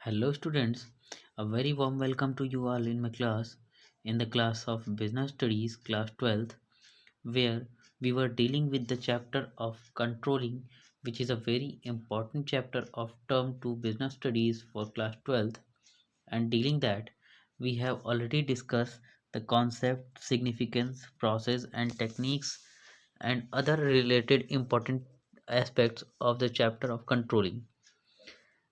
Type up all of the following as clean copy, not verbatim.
Hello students, a very warm welcome to you all in my class, in the class of Business Studies, class 12th, where we were dealing with the chapter of controlling, which is a very important chapter of term 2 Business Studies for class 12th. And dealing that, we have already discussed the concept, significance, process and techniques and other related important aspects of the chapter of controlling.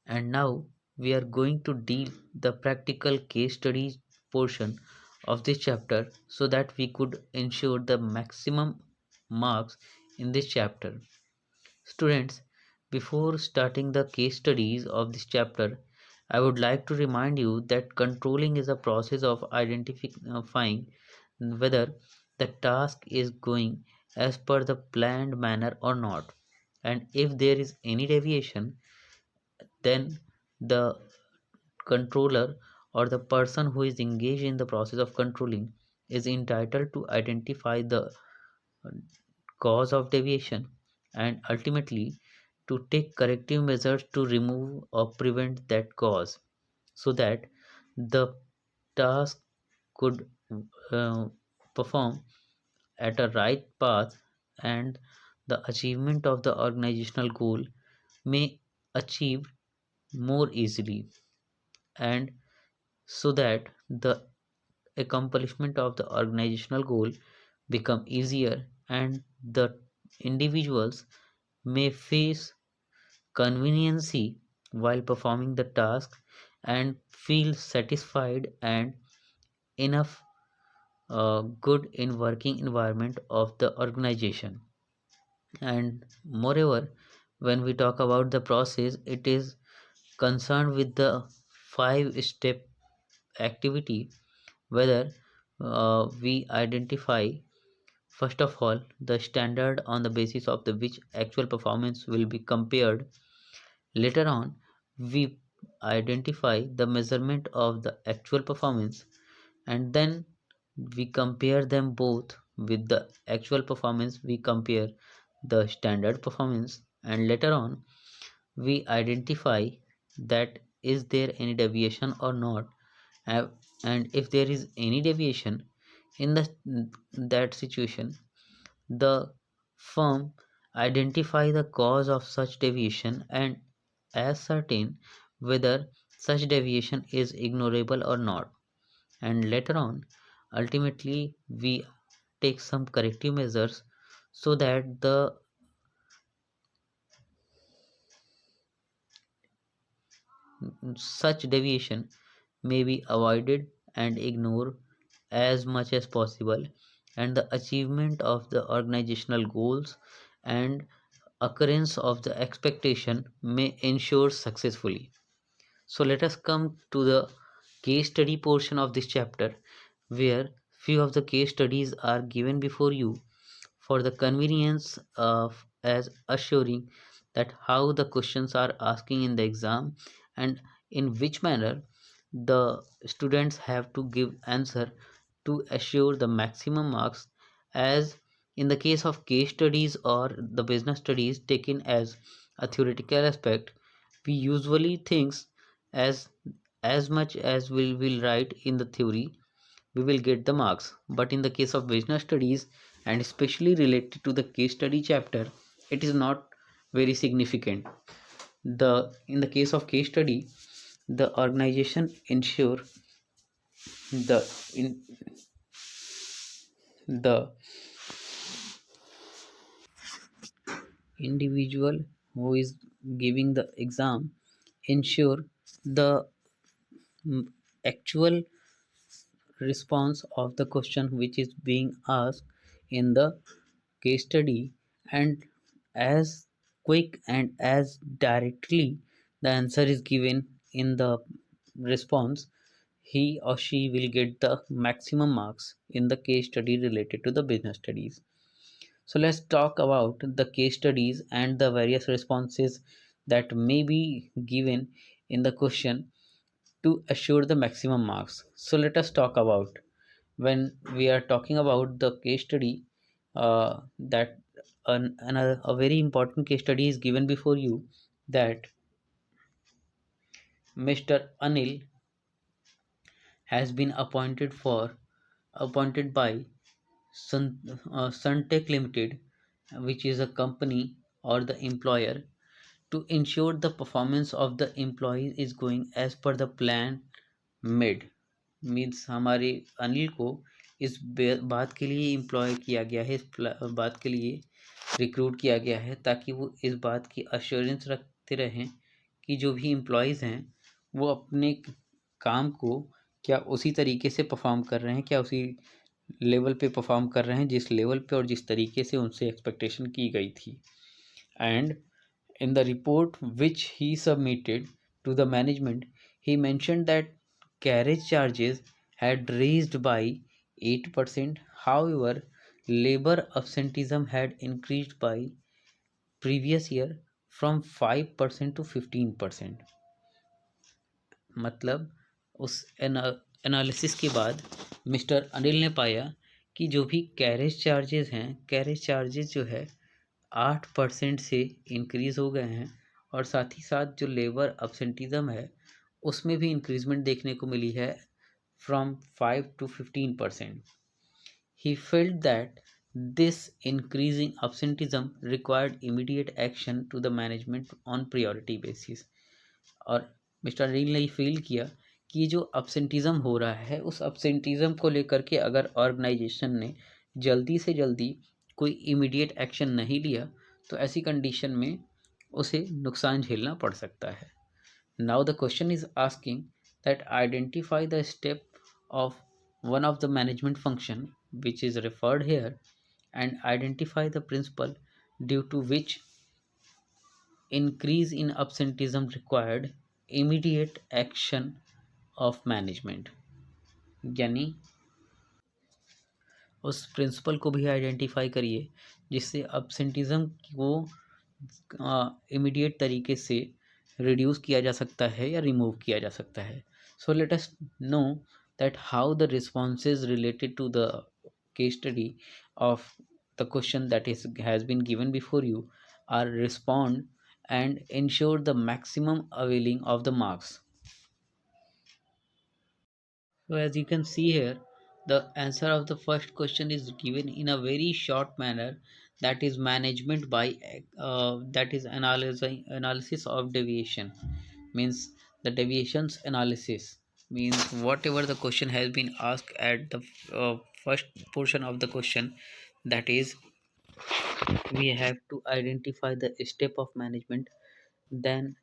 And now we are going to deal the practical case studies portion of this chapter so that we could ensure the maximum marks in this chapter. Students, before starting the case studies of this chapter, I would like to remind you that controlling is a process of identifying whether the task is going as per the planned manner or not. And if there is any deviation, then the controller or the person who is engaged in the process of controlling is entitled to identify the cause of deviation and ultimately to take corrective measures to remove or prevent that cause so that the task could uh, perform at a right path and the achievement of the organizational goal may achieve more easily and so that the accomplishment of the organizational goal become easier and the individuals may face conveniency while performing the task and feel satisfied and enough good in working environment of the organization. And moreover, when we talk about the process, it is concerned with the five step activity whether we identify first of all the standard on the basis of the which actual performance will be compared. Later on, we identify the measurement of the actual performance and then we compare them both. With the actual performance we compare the standard performance, and later on we identify that is there any deviation or not. Uh, and if there is any deviation in that situation, the firm identify the cause of such deviation and ascertain whether such deviation is ignorable or not. And later on, ultimately, we take some corrective measures so that the such deviation may be avoided and ignored as much as possible, and the achievement of the organizational goals and occurrence of the expectation may ensure successfully. So let us come to the case study portion of this chapter, where few of the case studies are given before you for the convenience of as assuring that how the questions are asking in the exam and in which manner the students have to give answer to assure the maximum marks. As in the case of case studies or the business studies taken as a theoretical aspect, we usually thinks as as much as we will write in the theory we will get the marks, but in the case of business studies and especially related to the case study chapter, it is not very significant. The In the case of case study, the organization ensure the in the individual who is giving the exam ensure the actual response of the question which is being asked in the case study, and as quick and as directly the answer is given in the response, he or she will get the maximum marks in the case study related to the business studies. So let's talk about the case studies and the various responses that may be given in the question to assure the maximum marks. So let us talk about when we are talking about the case study, that a very important case study is given before you, that Mr. Anil has been appointed by Suntech Limited, which is a company or the employer, to ensure the performance of the employees is going as per the plan made. Means हमारे अनिल को इस बात के लिए employ किया गया है, इस बात के लिए रिक्रूट किया गया है ताकि वो इस बात की अश्योरेंस रखते रहें कि जो भी एम्प्लॉयज़ हैं वो अपने काम को क्या उसी तरीके से परफॉर्म कर रहे हैं, क्या उसी लेवल पे परफॉर्म कर रहे हैं जिस लेवल पे और जिस तरीके से उनसे एक्सपेक्टेशन की गई थी. And in the report which he submitted to the management, he mentioned that carriage charges had raised by 8%. However, labor absenteeism had increased by previous year from 5% to 15%. मतलब उस एनालिसिस के बाद मिस्टर अनिल ने पाया कि जो भी कैरेज चार्जेस हैं, कैरेज चार्जेस जो है 8% से इंक्रीज़ हो गए हैं और साथ ही साथ जो लेबर absenteeism है उसमें भी इंक्रीजमेंट देखने को मिली है from 5 to 15%. He felt that this increase in absenteeism required immediate action to the management on priority basis. और मिस्टर अनिल ने फील किया कि जो absenteeism हो रहा है उस absenteeism को लेकर के अगर ऑर्गेनाइजेशन ने जल्दी से जल्दी कोई इमीडिएट एक्शन नहीं लिया तो ऐसी कंडीशन में उसे नुकसान झेलना पड़ सकता है. Now the question is asking that identify the step of one of the management function which is referred here and identify the principle due to which increase in absenteeism required immediate action of management. यानी उस principal को भी identify करिए जिससे absenteeism को immediate तरीके से reduce किया जा सकता है या रिमूव किया जा सकता है. So let us know that how the responses related to the case study of the question that has been given before you are respond and ensure the maximum availing of the marks. So as you can see here, the answer of the first question is given in a very short manner, that is management by that is analysis of deviation. Means the deviations analysis means whatever the question has been asked at the first portion of the question, that is we have to identify the step of management, then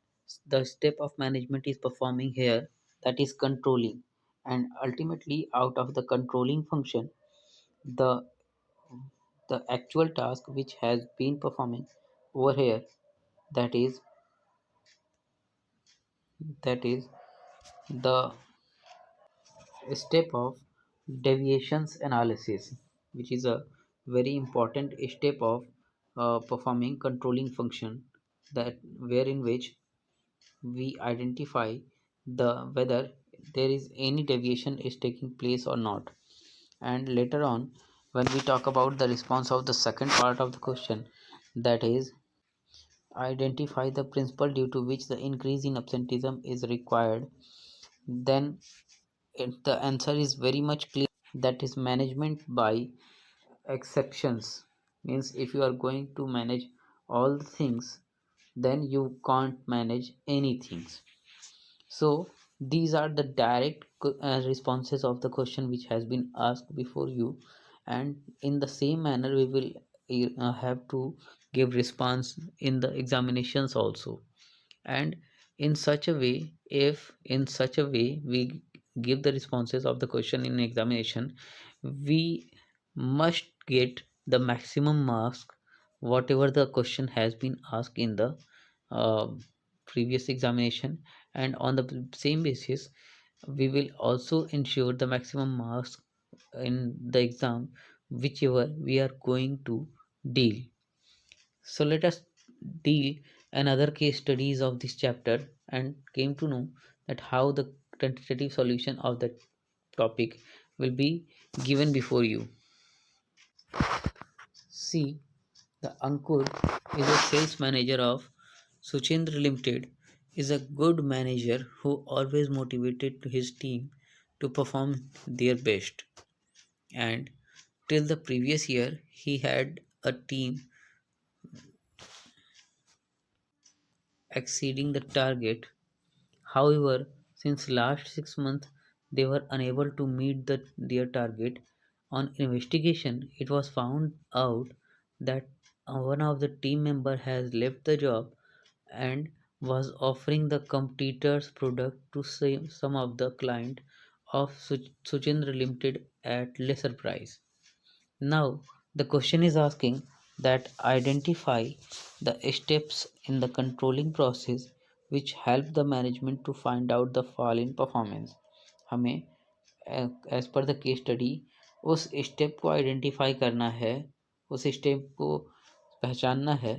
the step of management is performing here, that is controlling, and ultimately out of the controlling function the the actual task which has been performing over here, that is the step of deviations analysis, which is a very important step of performing controlling function, that where in which we identify the whether there is any deviation is taking place or not. And later on when we talk about the response of the second part of the question, that is identify the principle due to which the increase in absenteeism is required, then the answer is very much clear, that is management by exceptions. Means if you are going to manage all the things then you can't manage anything. So these are the direct responses of the question which has been asked before you, and in the same manner we will have to give response in the examinations also. And in such a way, if in such a way we give the responses of the question in examination, we must get the maximum marks whatever the question has been asked in the uh, previous examination, and on the same basis we will also ensure the maximum marks in the exam whichever we are going to deal. So let us deal another case studies of this chapter and came to know that how the tentative solution of the topic will be given before you. See, the Ankur is a sales manager of Suchendra Limited, is a good manager who always motivated his team to perform their best. And till the previous year, he had a team exceeding the target. However, since last 6 months they were unable to meet their target. On investigation, it was found out that one of the team member has left the job and was offering the competitor's product to some of the client of Suchindra Limited at lesser price. Now, the question is asking that identify the steps in the controlling process which help the management to find out the fall in performance. हमें as per the case study उस step को identify करना है, उस step को पहचानना है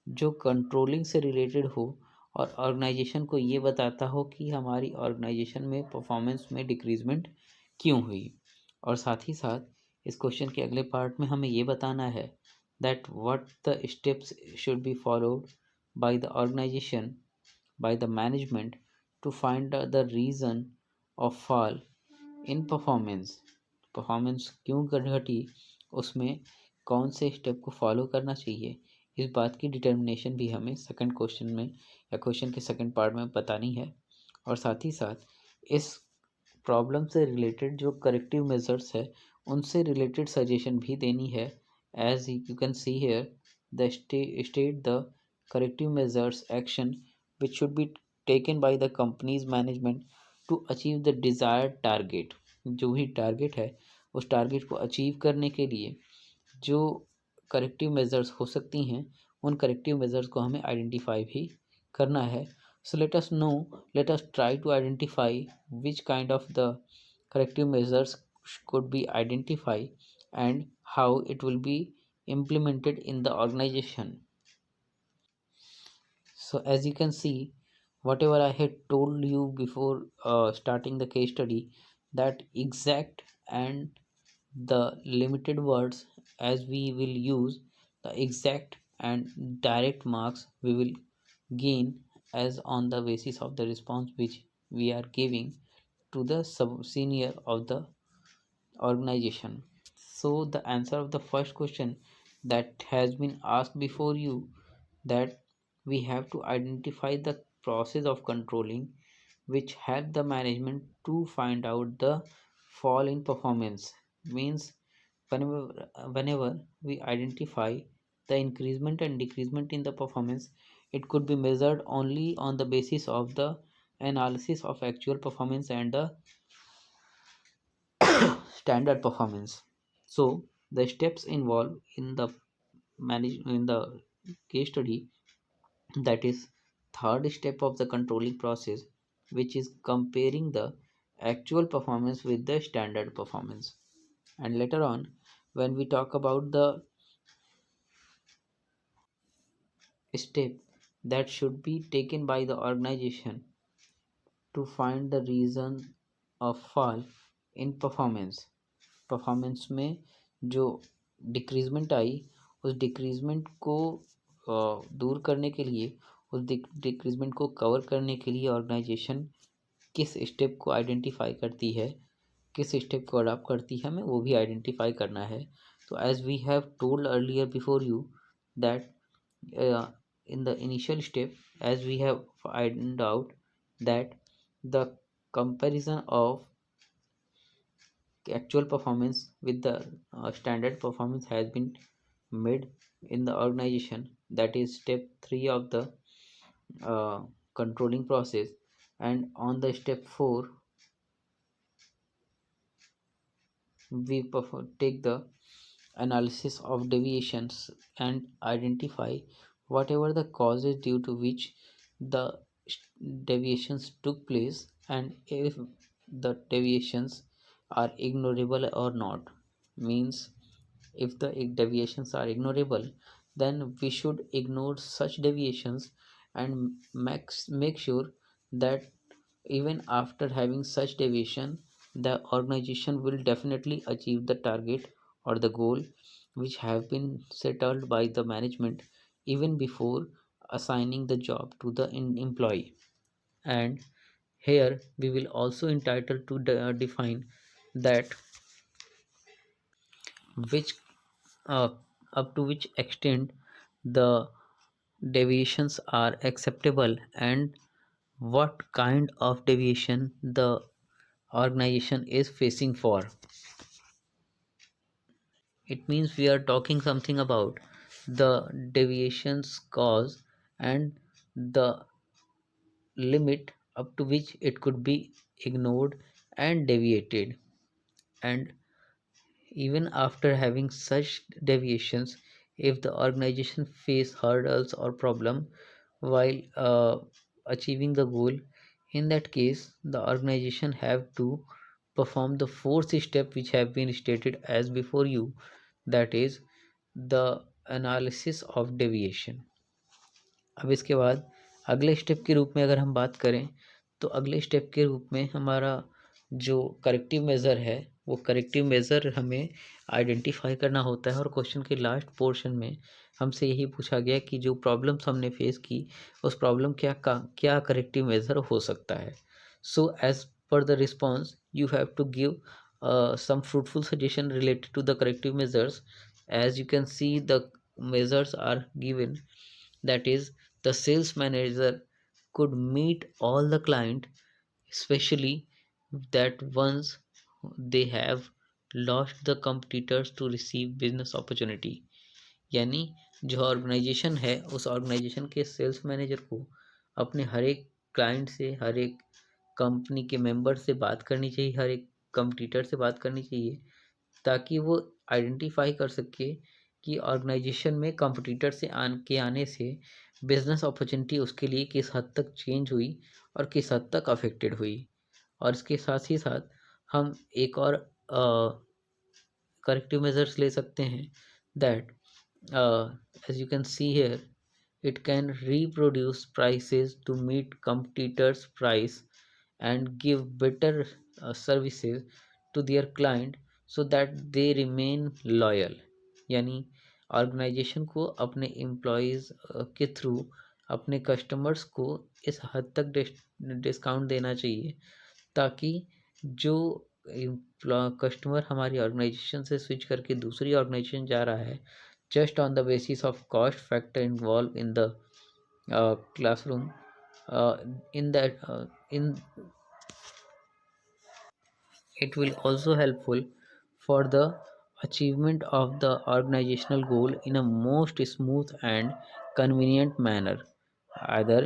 जो कंट्रोलिंग से रिलेटेड हो और ऑर्गेनाइजेशन को ये बताता हो कि हमारी ऑर्गेनाइजेशन में परफॉर्मेंस में डिक्रीजमेंट क्यों हुई। और साथ ही साथ इस क्वेश्चन के अगले पार्ट में हमें ये बताना है that what the steps should be followed by the organisation, by the management to find the reason of fall in performance. Performance क्यों घटी, उसमें कौन से स्टेप को फॉलो करना चाहिए, इस बात की डिटर्मिनेशन भी हमें सेकंड क्वेश्चन में या क्वेश्चन के सेकंड पार्ट में बतानी है। और साथ ही साथ इस प्रॉब्लम से रिलेटेड जो करेक्टिव मेजर्स है उनसे रिलेटेड सजेशन भी देनी है। As you can see here the state the corrective measures action which should be taken by the companies management to achieve the desired target. जो भी टारगेट है उस टारगेट को अचीव करने के लिए जो करेक्टिव मेजर्स हो सकती हैं उन करेक्टिव मेजर्स को हमें आइडेंटिफाई भी करना है। So let us try to identify which kind of the corrective measures could be identified and how it will be implemented in the organization. So as you can see, whatever I had told you before starting the case study, that exact and the limited words, as we will use the exact and direct marks we will gain as on the basis of the response which we are giving to the sub senior of the organization. So the answer of the first question that has been asked before you, that we have to identify the process of controlling which help the management to find out the fall in performance, means whenever we identify the increasement and decreasement in the performance, it could be measured only on the basis of the analysis of actual performance and the standard performance. So the steps involved in the in the case study, that is third step of the controlling process, which is comparing the actual performance with the standard performance. And later on, when we talk about the step that should be taken by the organization to find the reason of fall in performance, performance में जो decreasement आई उस decreasement को दूर करने के लिए, उस decreasement को कवर करने के लिए ऑर्गेनाइजेशन किस स्टेप को आइडेंटिफाई करती है, किस स्टेप को अडॉप्ट करती है, हमें वो भी आइडेंटिफाई करना है। तो as we have told earlier before you that in the initial step, as we have found out that the comparison of actual performance with the standard performance has been made in the organization, that is step 3 of the controlling process. And on the step 4 we take the analysis of deviations and identify whatever the causes due to which the deviations took place, and if the deviations are ignorable or not. Means if the deviations are ignorable, then we should ignore such deviations and make sure that even after having such deviation, the organization will definitely achieve the target or the goal which have been settled by the management even before assigning the job to the employee. And here we will also entitled to define that which uh, up to which extent the deviations are acceptable and what kind of deviation the organization is facing for. It means we are talking something about the deviations cause and the limit up to which it could be ignored and deviated. And even after having such deviations, if the organization face hurdles or problem while achieving the goal, in that case the organization have to perform the fourth step which have been stated as before you, that is the analysis of deviation. अब इसके बाद अगले step के रूप में अगर हम बात करें तो अगले स्टेप के रूप में हमारा जो करेक्टिव मेज़र है वो करेक्टिव मेज़र हमें आइडेंटिफाई करना होता है। और क्वेश्चन के लास्ट पोर्शन में हमसे यही पूछा गया कि जो प्रॉब्लम्स हमने फेस की उस प्रॉब्लम क्या करेक्टिव मेज़र हो सकता है। So as per the response you have to give some fruitful suggestion related to the corrective measures. As you can see, the measures are given, that is the sales manager could meet all the client, especially that once they have lost the competitors to receive business opportunity। यानी जो organisation है उस organisation के sales manager को अपने हर एक client से, हर एक कंपनी के मेंबर से बात करनी चाहिए, हर एक कंपटीटर से बात करनी चाहिए, ताकि वो आइडेंटिफाई कर सके कि ऑर्गेनाइजेशन में कंपटीटर के आने से बिजनेस अपॉर्चुनिटी उसके लिए किस हद तक चेंज हुई और किस हद तक अफेक्टेड हुई। और इसके साथ ही साथ हम एक और करेक्टिव मेजर्स ले सकते हैं, that as you can see here, it can reproduce prices to meet competitors price and give better services to their client so that they remain loyal। यानी ऑर्गेनाइजेशन को अपने एम्प्लॉयज़ के थ्रू अपने customers को इस हद तक डिस्काउंट देना चाहिए ताकि जो कस्टमर हमारी ऑर्गेनाइजेशन से स्विच करके दूसरी ऑर्गेनाइजेशन जा रहा है, just on the basis of cost factor involved in the classroom, in that in it will also helpful for the achievement of the organizational goal in a most smooth and convenient manner. Either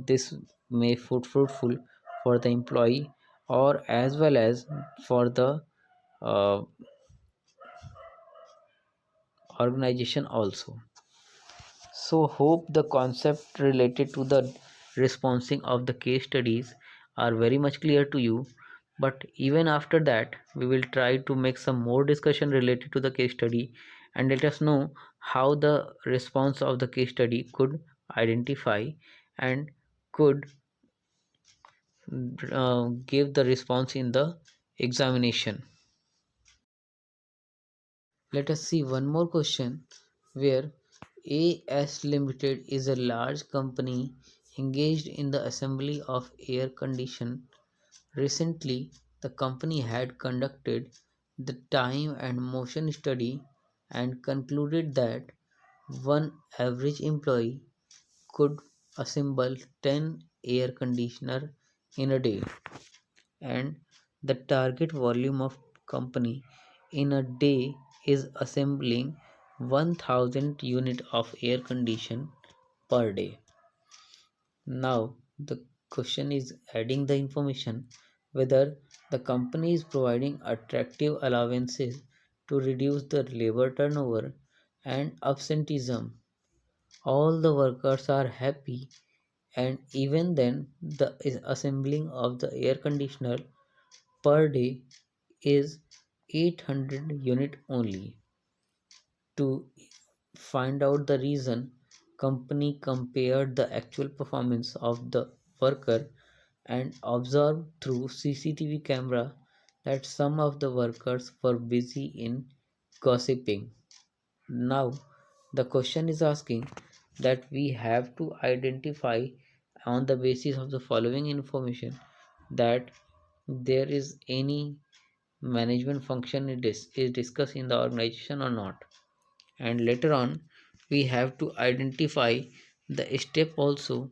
this may fruitful for the employee or as well as for the uh, organization also. So hope the concept related to the responding of the case studies are very much clear to you. But even after that, we will try to make some more discussion related to the case study and let us know how the response of the case study could identify and could give the response in the examination. Let us see one more question where AS Limited is a large company engaged in the assembly of air condition. Recently, the company had conducted the time and motion study and concluded that one average employee could assemble 10 air conditioner in a day, and the target volume of company in a day is assembling 1000 unit of air condition per day. Now the question is adding the information whether the company is providing attractive allowances to reduce the labor turnover and absenteeism. All the workers are happy, and even then the assembling of the air conditioner per day is 800 unit only. To find out the reason, company compared the actual performance of the worker and observed through CCTV camera that some of the workers were busy in gossiping. Now the question is asking that we have to identify on the basis of the following information, that there is any management function is discussed in the organization or not. And later on we have to identify the step also,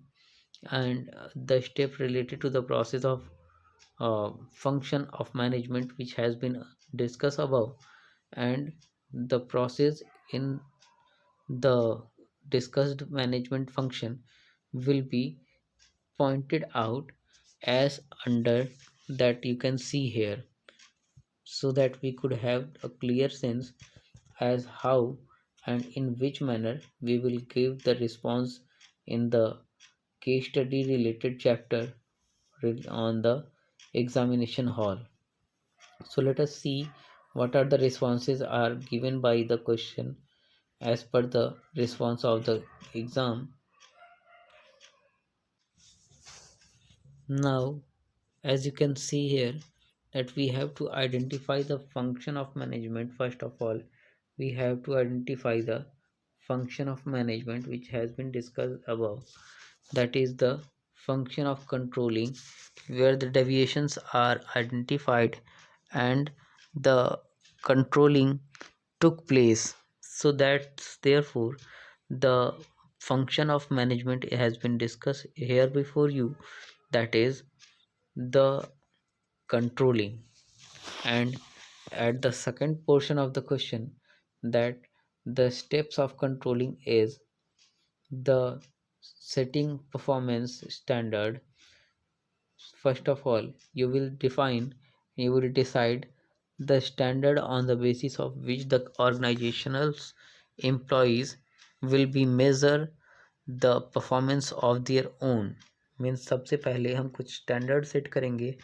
and the step related to the process of function of management which has been discussed above, and the process in the discussed management function will be pointed out as under that you can see here, so that we could have a clear sense as how and in which manner we will give the response in the case study related chapter on the examination hall. So let us see what are the responses are given by the question as per the response of the exam. Now, as you can see here, that we have to identify the function of management. First of all, we have to identify the function of management which has been discussed above, that is the function of controlling, where the deviations are identified and the controlling took place. So that therefore the function of management has been discussed here before you, that is the controlling. And at the second portion of the question, that the steps of controlling is the setting performance standard. First of all, you will decide the standard on the basis of which the organizational employees will be measure the performance of their own. Means सबसे पहले हम कुछ standard set करेंगे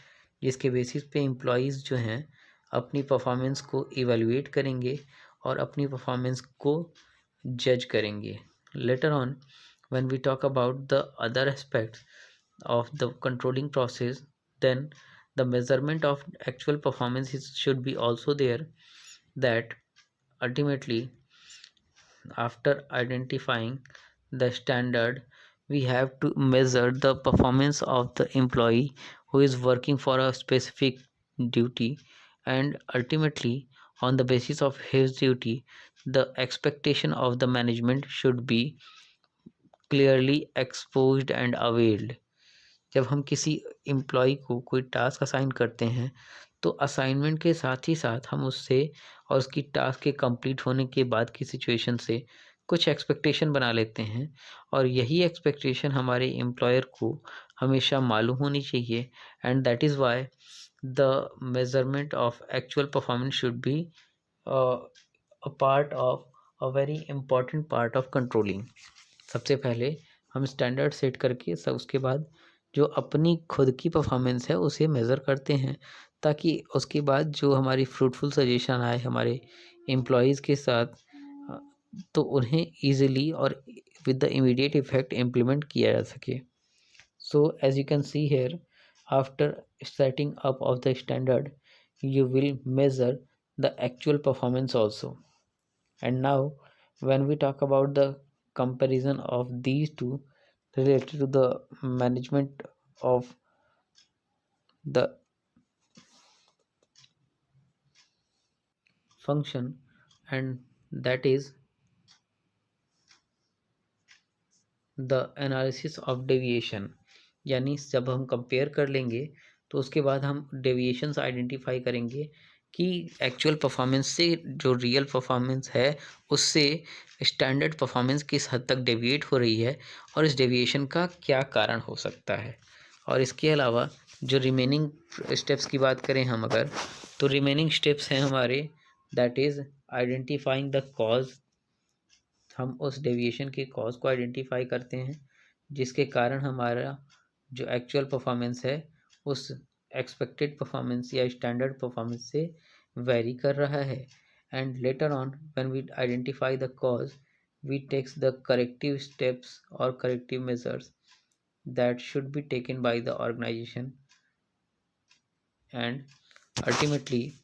जिसके basis पे employees जो हैं अपनी परफॉर्मेंस को इवेलुएट करेंगे और अपनी परफॉर्मेंस को जज करेंगे. Later on, when we talk about the other aspects of the controlling process, then the measurement of actual performance should be also there, that ultimately after identifying the standard, we have to measure the performance of the employee who is working for a specific duty, and ultimately on the basis of his duty the expectation of the management should be clearly exposed and availed. जब हम किसी employ को कोई task assign करते हैं तो assignment के साथ ही साथ हम उससे और उसकी टास्क के कंप्लीट होने के बाद की सिचुएशन से कुछ एक्सपेक्टेशन बना लेते हैं, और यही एक्सपेक्टेशन हमारे एम्प्लॉयर को हमेशा मालूम होनी चाहिए. And that is why the measurement of actual performance should be a part of a very important part of controlling. सबसे पहले हम स्टैंडर्ड सेट करके सब उसके बाद जो अपनी खुद की परफॉर्मेंस है उसे मेज़र करते हैं, ताकि उसके बाद जो हमारी फ्रूटफुल सजेशन आए हमारे एम्प्लॉयज़ के साथ, अ, तो उन्हें ईज़िली और with the immediate effect implement किया जा सके. So as you can see here, after setting up of the standard you will measure the actual performance also. And now when we talk about the comparison of these two related to the management of the function, and that is the analysis of deviation. यानी जब हम compare कर लेंगे तो उसके बाद हम deviations identify करेंगे कि एक्चुअल परफॉर्मेंस से जो रियल परफॉर्मेंस है उससे स्टैंडर्ड परफॉर्मेंस किस हद तक डेविएट हो रही है और इस डेविएशन का क्या कारण हो सकता है. और इसके अलावा जो रिमेनिंग स्टेप्स की बात करें हम अगर, तो रिमेनिंग स्टेप्स हैं हमारे, that is identifying the cause. हम उस डेविएशन के कॉज को आइडेंटिफाई करते हैं जिसके कारण हमारा जो एक्चुअल परफॉर्मेंस है उस एक्सपेक्टेड परफॉर्मेंस या स्टैंडर्ड परफॉर्मेंस से वेरी कर रहा है. And later on when we identify the cause, we takes the corrective steps और corrective measures that should be taken by the organization. And ultimately,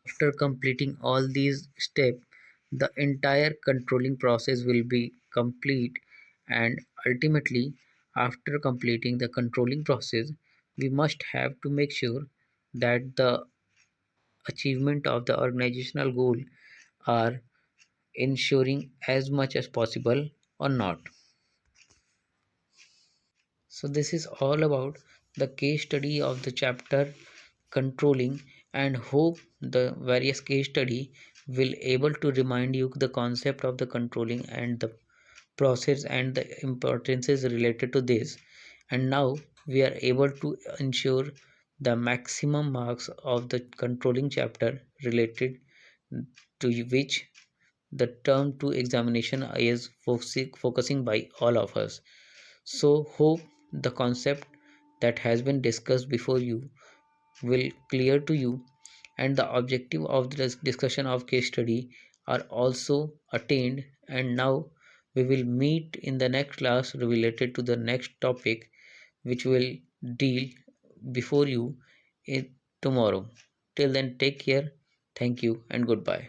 after completing all these steps, the entire controlling process will be complete. And ultimately, after completing the controlling process, we must have to make sure that the achievement of the organizational goal are ensuring as much as possible or not. So this is all about the case study of the chapter controlling, and hope the various case study will able to remind you the concept of the controlling and the process and the importances related to this. And now we are able to ensure the maximum marks of the controlling chapter related to which the term 2 examination is focusing by all of us. So hope the concept that has been discussed before you will clear to you, and the objective of this discussion of case study are also attained. And now we will meet in the next class related to the next topic, which will deal before you in tomorrow. Till then, take care. Thank you and goodbye.